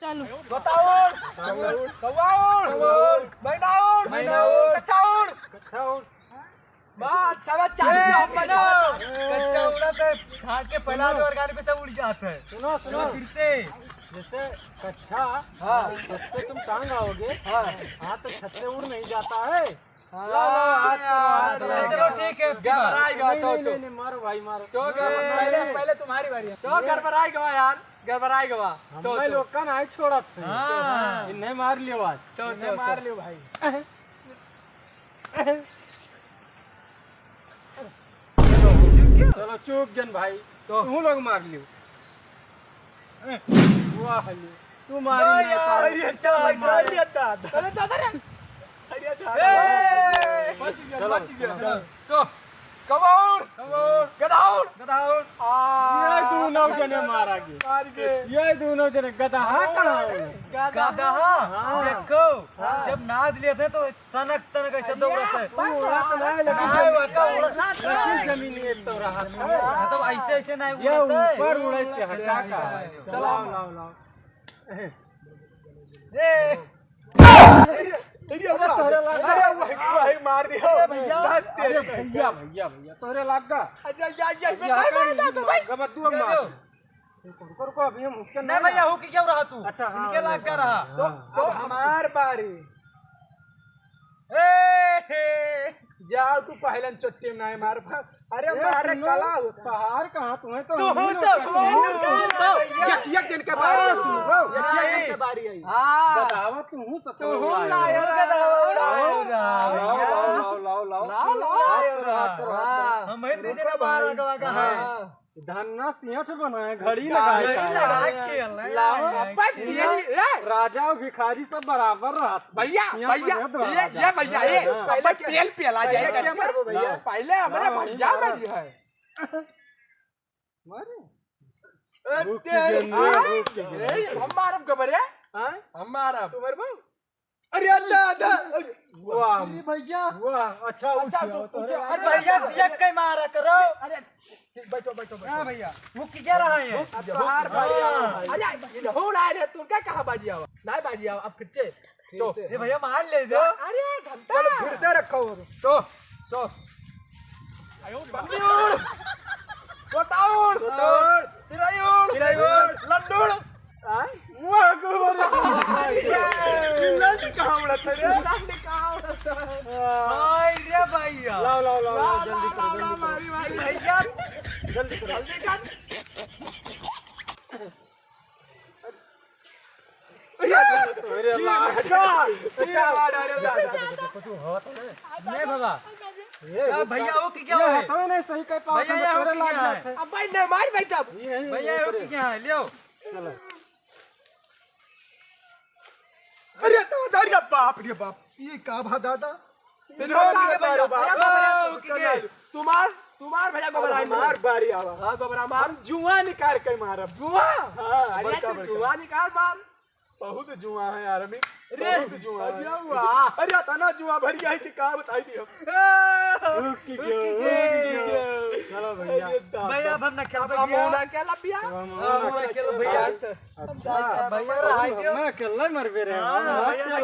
चालू बताऊन कौआउन मैनाउन कच्चाउन बात सब चालू हम बना कच्चा उड़ा तो खा के फैला दो और गाड़ी पे सब उड़ जाता है। सुनो सुनो फिर से जैसे कच्चा हाँ छत पे तुम टांग आओगे हाँ हाँ तो छत से उड़ नहीं जाता है। चलो ठीक है गड़बड़ाएगा नहीं, मारो भाई मारो। पहले तुम्हारी बारी है। तो गड़बड़ाएगा यार गड़बड़ाएगा हमें लोग का नहीं छोड़ा था हाँ। इन्हें मार लियो आज चलो मार लियो भाई। चलो चुप जन भाई तो तू लोग मार लियो। वाह लियो तू मार अरे चलो तो कौआउन गदाउन ये दोनों जने मारा गे ये दोनों जने गधा कहाँ है? गधा देखो जब नाद लिए थे तो तनक तनक ऐसा दौड़ रहा है। तू उड़ा तो नहीं लेकिन जमीन एक तो रहा था मतलब ऐसे ऐसे नहीं ये उड़ता है। ऊपर उड़े के हटा का चलो लाओ तोरे अरे मार दिया भैया तोरे लागा गमत तू मार रुको अभी हम उसके नहीं भैया हो कि क्या रहा तू? अच्छा हाँ इनके लाग कर रहा। तो हमार बारी जाओ तू पहले चट्टी में नहीं मार अरे मारे कला पहाड़ कहाँ तुम्हें तो एक जन के बारी आई गदावा तू सतो हम ही दीजिए ना बाहर गवा का है। धन्ना सिंहठ बनाए घड़ी लगा लगाए राजा और भिखारी सब बराबर रहा भैया ये भैया ये पहले पेल आ जाएगा पहले हमारे भैया मेरी है हम मारब गबरे हम मारब तुम्हारे बाबू अरे अल्लाह वाह भैया वाह अच्छा अरे भैया दिया कहीं मारा करो। अरे बैठो हाँ भैया वो क्या रहा है? अरे हो रहा है तू क्या कहा बाजी आवा नहीं बाजी आवा अब फिर से तो ये भैया मान ले दो। अरे घंटा चलो फिर से रखो तो बंदूर कोताउर तिरायुर लड्डूर मुआ को लड्डू कहाँ उड़ता है लड्डू कहाँ उड़ता है रे भैया लाओ जल्दी करो भैया जल्दी करो अरे नहीं बाबा भैया वो क्या है? तो नहीं सही कह पाओ भैया ये लाग क्या जाते है? अब भाई नहीं मार बैठा भैया वो क्या है? लियो चलो अरे तो दादा बाप रे बाप ये का भा दादा तुम्हार भैया गोबरा मार बारी आवा हां गोबरा मार हम जुआ निकाल के मारब जुआ हां अरे तू जुआ निकाल मार बहुत जुआ है यार अभी अरे बहुत जुआ है वाह अरे तना जुआ भर गया है कि का बताई दियो चलो भैया भैया अब हम ना खेल अब होना क्या लबिया भैया अच्छा भैया मैं अकेले मर बे रहे हाँ, हैं भैया